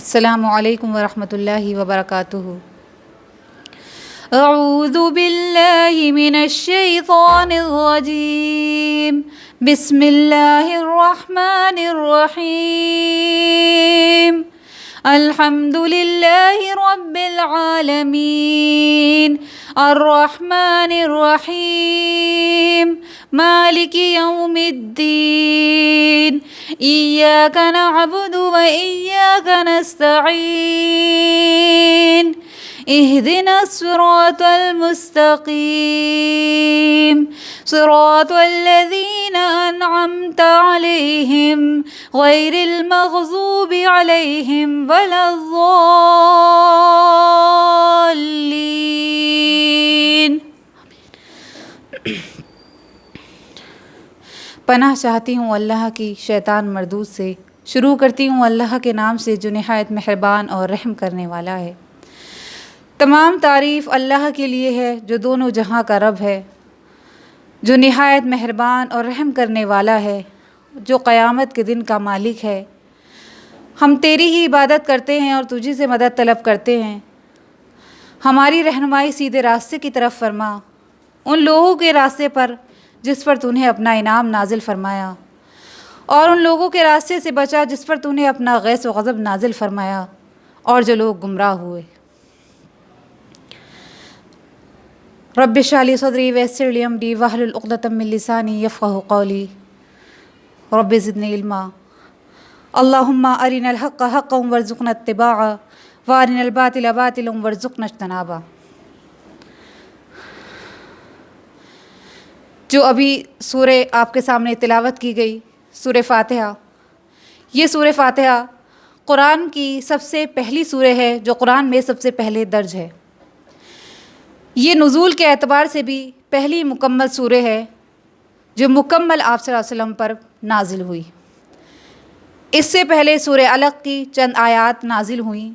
السلام علیکم ورحمۃ اللہ وبرکاتہ۔ اعوذ باللہ من الشیطان الرجیم، بسم اللہ الرحمن الرحیم، الحمد للہ رب العالمین، الرحمن الرحیم، مالک یوم الدین، ایاک نعبد و ایاک نستعین، اہدنا الصراط المستقیم، صراط الذین انعمت علیہم غیر المغضوب علیہم ولا الضالین۔ پناہ چاہتی ہوں اللہ کی شیطان مردود سے۔ شروع کرتی ہوں اللہ کے نام سے جو نہایت مہربان اور رحم کرنے والا ہے۔ تمام تعریف اللہ کے لیے ہے جو دونوں جہاں کا رب ہے، جو نہایت مہربان اور رحم کرنے والا ہے، جو قیامت کے دن کا مالک ہے۔ ہم تیری ہی عبادت کرتے ہیں اور تجھی سے مدد طلب کرتے ہیں۔ ہماری رہنمائی سیدھے راستے کی طرف فرما، ان لوگوں کے راستے پر جس پر تو نے اپنا انعام نازل فرمایا، اور ان لوگوں کے راستے سے بچا جس پر تو نے اپنا غیظ و غضب نازل فرمایا اور جو لوگ گمراہ ہوئے۔ رب اشرح لی صدری ویسر لی امری واحلل عقدۃ من لسانی یفقہوا قولی، رب زدنی علما، اللہم ارنا الحق حقا وارزقنا اتباعہ وارنا الباطل باطلا وارزقنا اجتنابہ۔ جو ابھی سورہ آپ کے سامنے تلاوت کی گئی، سورہ فاتحہ، یہ سورہ فاتحہ قرآن کی سب سے پہلی سورہ ہے جو قرآن میں سب سے پہلے درج ہے۔ یہ نزول کے اعتبار سے بھی پہلی مکمل سورہ ہے جو مکمل آپ صلی اللہ علیہ وسلم پر نازل ہوئی۔ اس سے پہلے سورہ علق کی چند آیات نازل ہوئیں،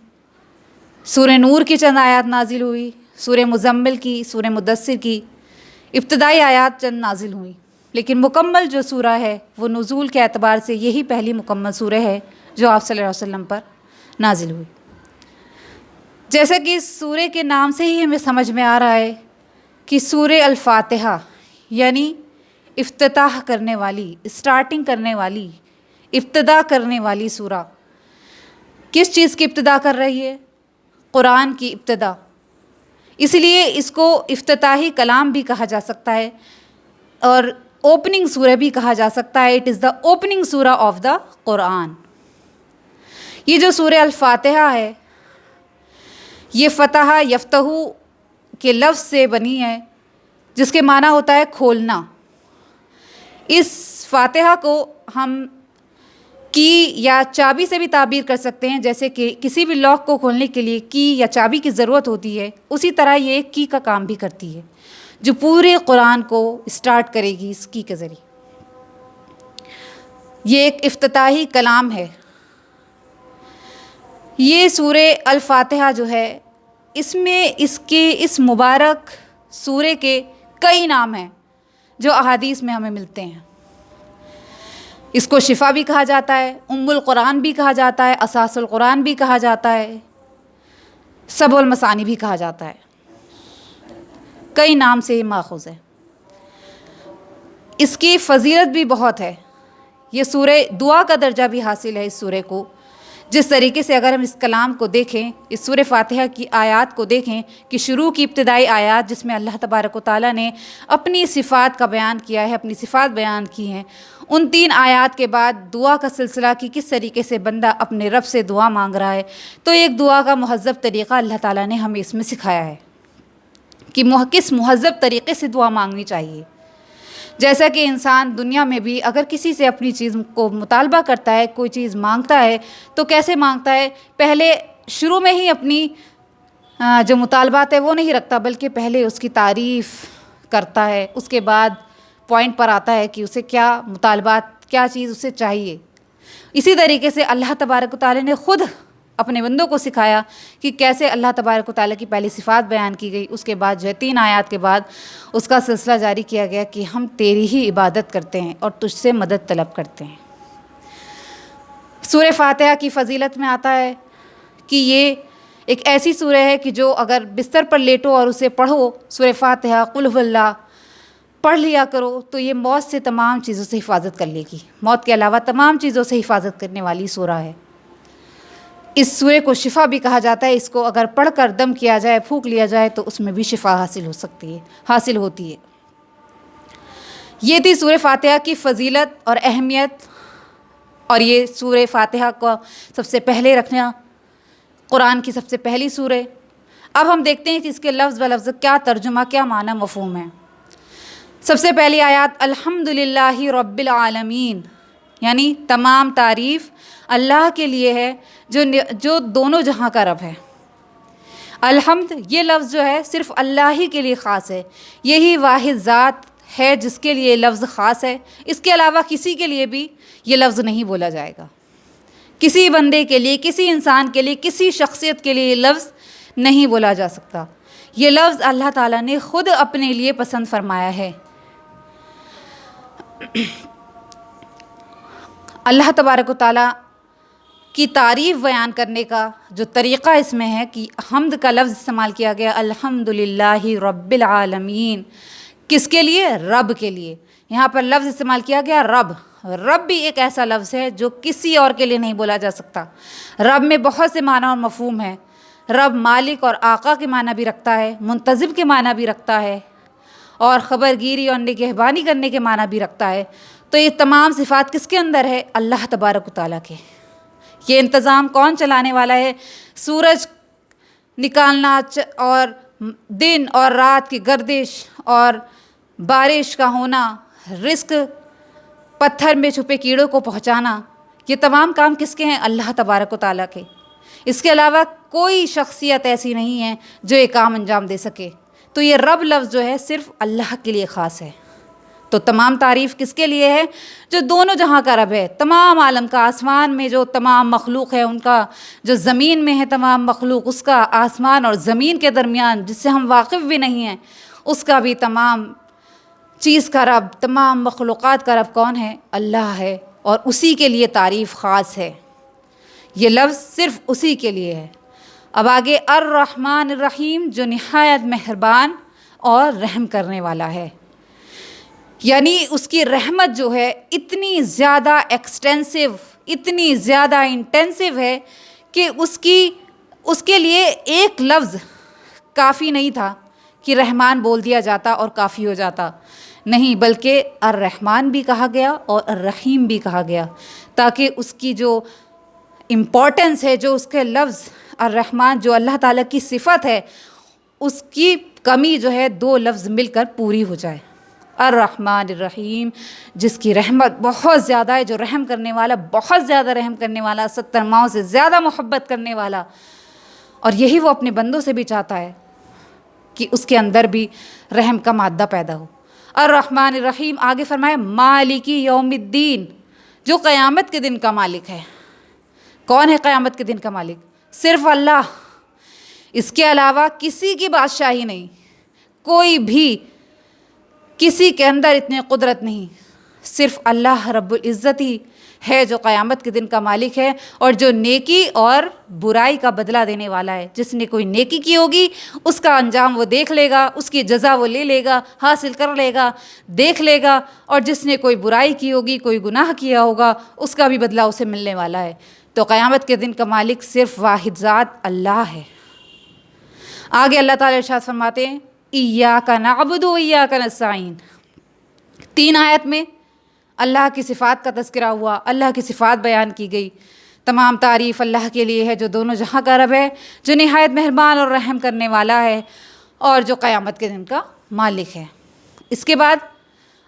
سورہ نور کی چند آیات نازل ہوئی، سورہ مزمل کی، سورہ مدثر کی ابتدائی آیات چند نازل ہوئیں، لیکن مکمل جو سورہ ہے وہ نزول کے اعتبار سے یہی پہلی مکمل سورہ ہے جو آپ صلی اللہ علیہ وسلم پر نازل ہوئی۔ جیسا کہ اس سورہ کے نام سے ہی ہمیں سمجھ میں آ رہا ہے کہ سورہ الفاتحہ یعنی افتتاح کرنے والی، اسٹارٹنگ کرنے والی، ابتدا کرنے والی سورہ۔ کس چیز کی ابتدا کر رہی ہے؟ قرآن کی ابتدا۔ اس لیے اس کو افتتاحی کلام بھی کہا جا سکتا ہے اور اوپننگ سورہ بھی کہا جا سکتا ہے۔ اٹ از دا اوپننگ سورہ آف دا قرآن۔ یہ جو سورہ الفاتحہ ہے یہ فتح یفتح کے لفظ سے بنی ہے جس کے معنی ہوتا ہے کھولنا۔ اس فاتحہ کو ہم کی یا چابی سے بھی تعبیر کر سکتے ہیں، جیسے کہ کسی بھی لاک کو کھولنے کے لیے کی یا چابی کی ضرورت ہوتی ہے، اسی طرح یہ ایک کی کا کام بھی کرتی ہے جو پورے قرآن کو اسٹارٹ کرے گی اس کی کے ذریعے۔ یہ ایک افتتاحی کلام ہے۔ یہ سورہ الفاتحہ جو ہے اس میں اس مبارک سورہ کے کئی نام ہیں جو احادیث میں ہمیں ملتے ہیں۔ اس کو شفا بھی کہا جاتا ہے، ام القرآن بھی کہا جاتا ہے، اساس القرآن بھی کہا جاتا ہے، سبع المثانی بھی کہا جاتا ہے۔ کئی نام سے یہ ماخوذ ہے۔ اس کی فضیلت بھی بہت ہے۔ یہ سورہ دعا کا درجہ بھی حاصل ہے اس سورہ کو۔ جس طریقے سے اگر ہم اس کلام کو دیکھیں، اس سورہ فاتحہ کی آیات کو دیکھیں کہ شروع کی ابتدائی آیات جس میں اللہ تبارک و تعالیٰ نے اپنی صفات کا بیان کیا ہے، اپنی صفات بیان کی ہیں، ان 3 آیات کے بعد دعا کا سلسلہ کہ کس طریقے سے بندہ اپنے رب سے دعا مانگ رہا ہے، تو ایک دعا کا مہذب طریقہ اللہ تعالیٰ نے ہمیں اس میں سکھایا ہے کہ کس مہذب طریقے سے دعا مانگنی چاہیے۔ جیسا کہ انسان دنیا میں بھی اگر کسی سے اپنی چیز کو مطالبہ کرتا ہے، کوئی چیز مانگتا ہے تو کیسے مانگتا ہے؟ پہلے شروع میں ہی اپنی جو مطالبات ہے وہ نہیں رکھتا، بلکہ پہلے اس کی تعریف کرتا ہے، اس کے بعد پوائنٹ پر آتا ہے کہ اسے کیا مطالبات، کیا چیز اسے چاہیے۔ اسی طریقے سے اللہ تبارک و تعالیٰ نے خود اپنے بندوں کو سکھایا کہ کیسے اللہ تبارک و تعالیٰ کی پہلی صفات بیان کی گئی، اس کے بعد جو ہے 3 آیات کے بعد اس کا سلسلہ جاری کیا گیا کہ ہم تیری ہی عبادت کرتے ہیں اور تجھ سے مدد طلب کرتے ہیں۔ سورہ فاتحہ کی فضیلت میں آتا ہے کہ یہ ایک ایسی سورہ ہے کہ جو اگر بستر پر لیٹو اور اسے پڑھو، سورہ فاتحہ، قل هو اللہ پڑھ لیا کرو، تو یہ موت سے تمام چیزوں سے حفاظت کر لے گی، موت کے علاوہ تمام چیزوں سے حفاظت کرنے والی سورہ ہے۔ اس سورہ کو شفا بھی کہا جاتا ہے، اس کو اگر پڑھ کر دم کیا جائے، پھونک لیا جائے تو اس میں بھی شفا حاصل ہوتی ہے۔ یہ تھی سورہ فاتحہ کی فضیلت اور اہمیت، اور یہ سورہ فاتحہ کو سب سے پہلے رکھنا قرآن کی سب سے پہلی سورہ۔ اب ہم دیکھتے ہیں کہ اس کے لفظ بلفظ کیا ترجمہ، کیا معنی مفہوم ہے۔ سب سے پہلی آیات الحمدللہ رب العالمین، یعنی تمام تعریف اللہ کے لیے ہے جو دونوں جہاں کا رب ہے۔ الحمد یہ لفظ جو ہے صرف اللہ ہی کے لیے خاص ہے، یہی واحد ذات ہے جس کے لیے لفظ خاص ہے، اس کے علاوہ کسی کے لیے بھی یہ لفظ نہیں بولا جائے گا، کسی بندے کے لیے، کسی انسان کے لیے، کسی شخصیت کے لیے یہ لفظ نہیں بولا جا سکتا۔ یہ لفظ اللہ تعالیٰ نے خود اپنے لیے پسند فرمایا ہے۔ اللہ تبارک و تعالیٰ کی تعریف بیان کرنے کا جو طریقہ اس میں ہے کہ حمد کا لفظ استعمال کیا گیا، الحمدللہ رب العالمین، کس کے لیے؟ رب کے لیے۔ یہاں پر لفظ استعمال کیا گیا رب۔ رب بھی ایک ایسا لفظ ہے جو کسی اور کے لیے نہیں بولا جا سکتا۔ رب میں بہت سے معنی اور مفہوم ہیں۔ رب مالک اور آقا کے معنی بھی رکھتا ہے، منتظم کے معنی بھی رکھتا ہے، اور خبر گیری اور نگہبانی کرنے کے معنی بھی رکھتا ہے۔ تو یہ تمام صفات کس کے اندر ہے؟ اللہ تبارک و تعالیٰ کے۔ یہ انتظام کون چلانے والا ہے؟ سورج نکالنا اور دن اور رات کی گردش اور بارش کا ہونا، رزق پتھر میں چھپے کیڑوں کو پہنچانا، یہ تمام کام کس کے ہیں؟ اللہ تبارک و تعالیٰ کے۔ اس کے علاوہ کوئی شخصیت ایسی نہیں ہے جو یہ کام انجام دے سکے۔ تو یہ رب لفظ جو ہے صرف اللہ کے لیے خاص ہے۔ تو تمام تعریف کس کے لیے ہے؟ جو دونوں جہاں کا رب ہے، تمام عالم کا، آسمان میں جو تمام مخلوق ہے ان کا، جو زمین میں ہے تمام مخلوق اس کا، آسمان اور زمین کے درمیان جس سے ہم واقف بھی نہیں ہیں اس کا بھی، تمام چیز کا رب، تمام مخلوقات کا رب کون ہے؟ اللہ ہے، اور اسی کے لیے تعریف خاص ہے۔ یہ لفظ صرف اسی کے لیے ہے۔ اب آگے الرحمن الرحیم، جو نہایت مہربان اور رحم کرنے والا ہے، یعنی اس کی رحمت جو ہے اتنی زیادہ ایکسٹینسو، اتنی زیادہ انٹینسو ہے کہ اس کے لیے ایک لفظ کافی نہیں تھا کہ رحمان بول دیا جاتا اور کافی ہو جاتا، نہیں، بلکہ الرحمن بھی کہا گیا اور الرحیم بھی کہا گیا، تاکہ اس کی جو امپورٹنس ہے، جو اس کے لفظ الرحمن جو اللہ تعالیٰ کی صفت ہے، اس کی کمی جو ہے دو لفظ مل کر پوری ہو جائے۔ الرحمن الرحیم، جس کی رحمت بہت زیادہ ہے، جو رحم کرنے والا، بہت زیادہ رحم کرنے والا، 70 ماؤں سے زیادہ محبت کرنے والا، اور یہی وہ اپنے بندوں سے بھی چاہتا ہے کہ اس کے اندر بھی رحم کا مادہ پیدا ہو۔ الرحمن الرحیم، آگے فرمائے مالکی یوم الدین، جو قیامت کے دن کا مالک ہے۔ کون ہے قیامت کے دن کا مالک؟ صرف اللہ، اس کے علاوہ کسی کی بادشاہی نہیں، کوئی بھی کسی کے اندر اتنی قدرت نہیں، صرف اللہ رب العزت ہی ہے جو قیامت کے دن کا مالک ہے، اور جو نیکی اور برائی کا بدلہ دینے والا ہے۔ جس نے کوئی نیکی کی ہوگی اس کا انجام وہ دیکھ لے گا، اس کی جزا وہ لے لے گا، حاصل کر لے گا، دیکھ لے گا، اور جس نے کوئی برائی کی ہوگی، کوئی گناہ کیا ہوگا، اس کا بھی بدلہ اسے ملنے والا ہے۔ تو قیامت کے دن کا مالک صرف واحد ذات اللہ ہے۔ آگے اللہ تعالیٰ ارشاد فرماتے ہیں ایاک نعبد و ایاک نستعین۔ 3 آیت میں اللہ کی صفات کا تذکرہ ہوا، اللہ کی صفات بیان کی گئی۔ تمام تعریف اللہ کے لیے ہے جو دونوں جہاں کا رب ہے، جو نہایت مہربان اور رحم کرنے والا ہے، اور جو قیامت کے دن کا مالک ہے۔ اس کے بعد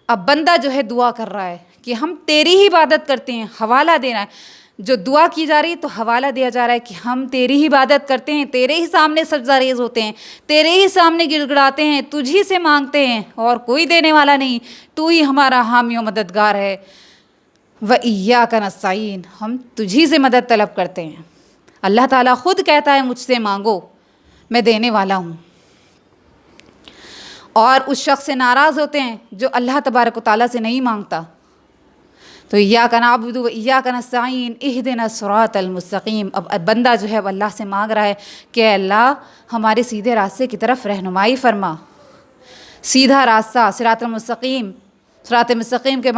اب بندہ جو ہے دعا کر رہا ہے کہ ہم تیری ہی عبادت کرتے ہیں، حوالہ دینا ہے۔ جو دعا کی جا رہی ہے تو حوالہ دیا جا رہا ہے کہ ہم تیری ہی عبادت کرتے ہیں، تیرے ہی سامنے سجدہ ریز ہوتے ہیں، تیرے ہی سامنے گڑ گڑاتے ہیں، تجھ ہی سے مانگتے ہیں، اور کوئی دینے والا نہیں، تو ہی ہمارا حامی و مددگار ہے۔ وَإِيَّاكَ نَسْتَعِينُ، ہم تجھی سے مدد طلب کرتے ہیں۔ اللہ تعالیٰ خود کہتا ہے مجھ سے مانگو، میں دینے والا ہوں۔ اور اس شخص سے ناراض ہوتے ہیں جو اللہ تبارک و تعالیٰ سے نہیں مانگتا۔ تو ایاک نعبد و ایاک نستعین اہدنا الصراط المستقیم. اب بندہ جو ہے اب اللہ سے مانگ رہا ہے کہ اے اللہ ہمارے سیدھے راستے کی طرف رہنمائی فرما. سیدھا راستہ صراط المستقیم، صراط مستقیم کے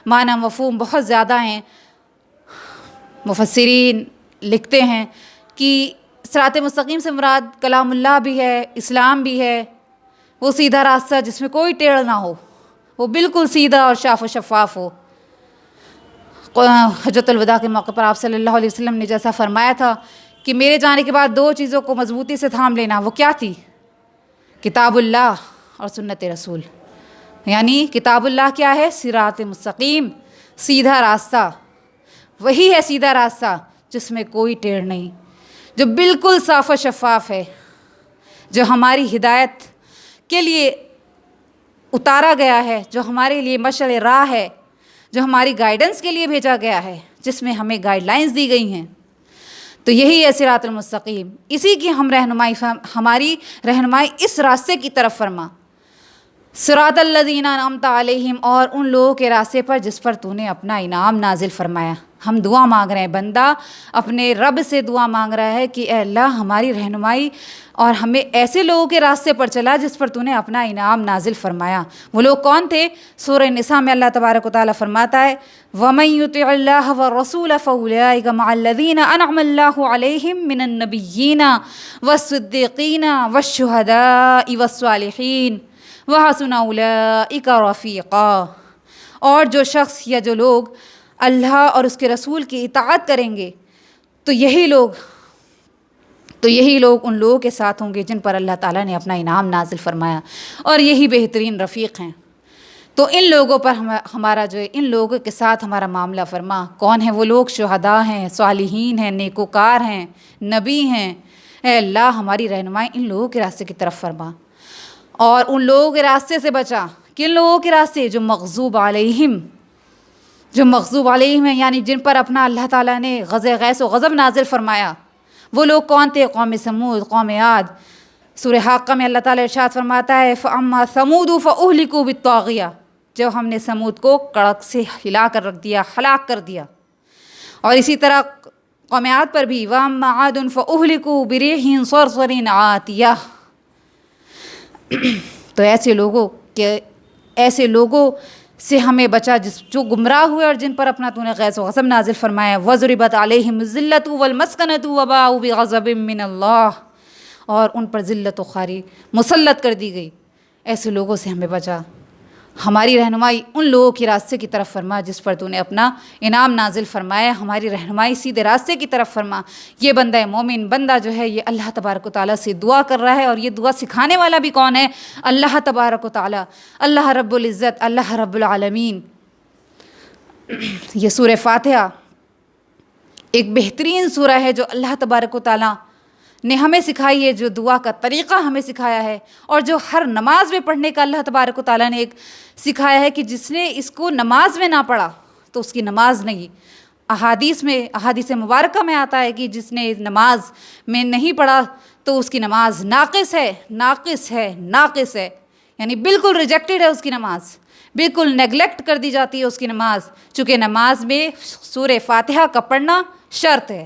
معنی مفہوم بہت زیادہ ہیں. مفسرین لکھتے ہیں کہ صراط مستقیم سے مراد کلام اللہ بھی ہے، اسلام بھی ہے. وہ سیدھا راستہ جس میں کوئی ٹیڑھ نہ ہو، وہ بالکل سیدھا اور صاف و شفاف ہو. حجۃ الوداع کے موقع پر آپ صلی اللہ علیہ وسلم نے جیسا فرمایا تھا کہ میرے جانے کے بعد 2 چیزوں کو مضبوطی سے تھام لینا. وہ کیا تھی؟ کتاب اللہ اور سنت رسول. یعنی کتاب اللہ کیا ہے؟ صراط مستقیم، سیدھا راستہ. وہی ہے سیدھا راستہ جس میں کوئی ٹیڑھ نہیں، جو بالکل صاف و شفاف ہے، جو ہماری ہدایت کے لیے اتارا گیا ہے، جو ہمارے لیے مشعل راہ ہے، جو ہماری گائیڈنس کے لیے بھیجا گیا ہے، جس میں ہمیں گائیڈ لائنز دی گئی ہیں. تو یہی ہے صراط المستقیم. اسی کی ہماری رہنمائی اس راستے کی طرف فرما. صراط الذین انعمت علیہم، اور ان لوگوں کے راستے پر جس پر تو نے اپنا انعام نازل فرمایا. ہم دعا مانگ رہے ہیں، بندہ اپنے رب سے دعا مانگ رہا ہے کہ اے اللہ ہماری رہنمائی اور ہمیں ایسے لوگوں کے راستے پر چلا جس پر تو نے اپنا انعام نازل فرمایا. وہ لوگ کون تھے؟ سورہ نساء میں اللہ تبارک و تعالیٰ فرماتا ہے وَمَن يُطِعِ اللَّهَ وَالرَّسُولَ فَأُولَٰئِكَ مَعَ الَّذِينَ أَنْعَمَ اللَّهُ عَلَيْهِم مِّنَ النَّبِيِّينَ وَالصِّدِّيقِينَ وَالشُّهَدَاءِ وَالصَّالِحِينَ وَحَسُنَ أُولَٰئِكَ رَفِيقًا. اور جو شخص یا جو لوگ اللہ اور اس کے رسول کی اطاعت کریں گے تو یہی لوگ ان لوگوں کے ساتھ ہوں گے جن پر اللہ تعالیٰ نے اپنا انعام نازل فرمایا، اور یہی بہترین رفیق ہیں. تو ان لوگوں پر ہمارا جو ہے، ان لوگوں کے ساتھ ہمارا معاملہ فرما. کون ہیں وہ لوگ؟ شہداء ہیں، صالحین ہیں، نیکوکار ہیں، نبی ہیں. اے اللہ ہماری رہنمائی ان لوگوں کے راستے کی طرف فرما، اور ان لوگوں کے راستے سے بچا. کن لوگوں کے راستے؟ جو مغضوب علیہم ہیں، یعنی جن پر اپنا اللہ تعالیٰ نے غیظ و غضب نازل فرمایا. وہ لوگ کون تھے؟ قوم سمود، قوم عاد. سورہ حاقہ میں اللہ تعالیٰ ارشاد فرماتا ہے فَأَمَّا ثَمُودُ فَأُهْلِكُوا بِالطَّاغِيَةِ، جب ہم نے سمود کو کڑک سے ہلا کر رکھ دیا، ہلاک کر دیا. اور اسی طرح قوم عاد پر بھی وَأَمَّا عَادٌ فَأُهْلِكُوا بِرِيحٍ صَرْصَرٍ عَاتِيَةٍ. تو ایسے لوگوں سے ہمیں بچا جو گمراہ ہوئے اور جن پر اپنا تو نے غیظ و غضب نازل فرمایا. وَضُرِبَتْ عَلَيْهِمُ الذِّلَّةُ وَالْمَسْكَنَةُ وَبَاءُوا بِغَضَبٍ مِّنَ اللَّهِ، اور ان پر ذلت و خواری مسلط کر دی گئی. ایسے لوگوں سے ہمیں بچا. ہماری رہنمائی ان لوگوں کے راستے کی طرف فرما جس پر تو نے اپنا انعام نازل فرمایا. ہماری رہنمائی سیدھے راستے کی طرف فرما. یہ بندہ مومن بندہ جو ہے یہ اللہ تبارک و تعالیٰ سے دعا کر رہا ہے، اور یہ دعا سکھانے والا بھی کون ہے؟ اللہ تبارک و تعالیٰ، اللہ رب العزت، اللہ رب العالمین. یہ سورہ فاتحہ ایک بہترین سورہ ہے جو اللہ تبارک و تعالیٰ نے ہمیں سکھائی ہے، جو دعا کا طریقہ ہمیں سکھایا ہے، اور جو ہر نماز میں پڑھنے کا اللہ تبارک و تعالیٰ نے ایک سکھایا ہے کہ جس نے اس کو نماز میں نہ پڑھا تو اس کی نماز نہیں. احادیث مبارکہ میں آتا ہے کہ جس نے نماز میں نہیں پڑھا تو اس کی نماز ناقص ہے. یعنی بالکل ریجیکٹڈ ہے اس کی نماز، بالکل نیگلیکٹ کر دی جاتی ہے اس کی نماز، چونکہ نماز میں سورہ فاتحہ کا پڑھنا شرط ہے.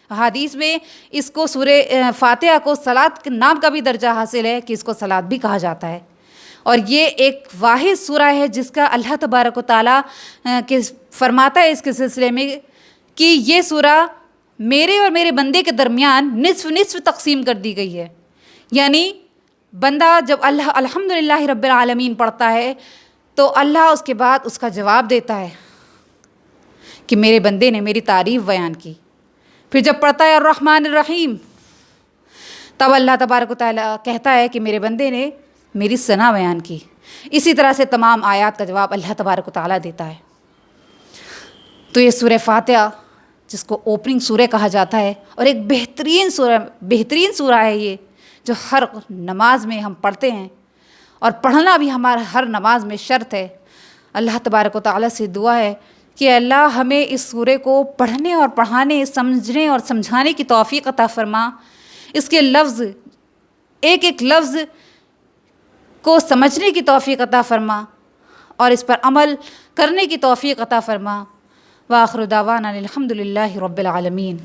حدیث میں اس کو سورہ فاتحہ کو صلاۃ کے نام کا بھی درجہ حاصل ہے کہ اس کو صلاۃ بھی کہا جاتا ہے. اور یہ ایک واحد سورہ ہے جس کا اللہ تبارک و تعالیٰ فرماتا ہے اس کے سلسلے میں کہ یہ سورہ میرے اور میرے بندے کے درمیان نصف تقسیم کر دی گئی ہے. یعنی بندہ جب الحمدللہ رب العالمین پڑھتا ہے تو اللہ اس کے بعد اس کا جواب دیتا ہے کہ میرے بندے نے میری تعریف بیان کی. پھر جب پڑھتا ہے الرحمن الرحیم تب اللہ تبارک و تعالیٰ کہتا ہے کہ میرے بندے نے میری ثنا بیان کی. اسی طرح سے تمام آیات کا جواب اللہ تبارک و تعالیٰ دیتا ہے. تو یہ سورہ فاتحہ جس کو اوپننگ سورہ کہا جاتا ہے، اور ایک بہترین سورہ ہے یہ جو ہر نماز میں ہم پڑھتے ہیں، اور پڑھنا بھی ہمارا ہر نماز میں شرط ہے. اللہ تبارک و تعالیٰ سے دعا ہے کہ اللہ ہمیں اس سورے کو پڑھنے اور پڑھانے، سمجھنے اور سمجھانے کی توفیق عطا فرما. اس کے لفظ ایک لفظ کو سمجھنے کی توفیق عطا فرما، اور اس پر عمل کرنے کی توفیق عطا فرما۔ وآخر دعوانا الحمد للہ رب العالمین۔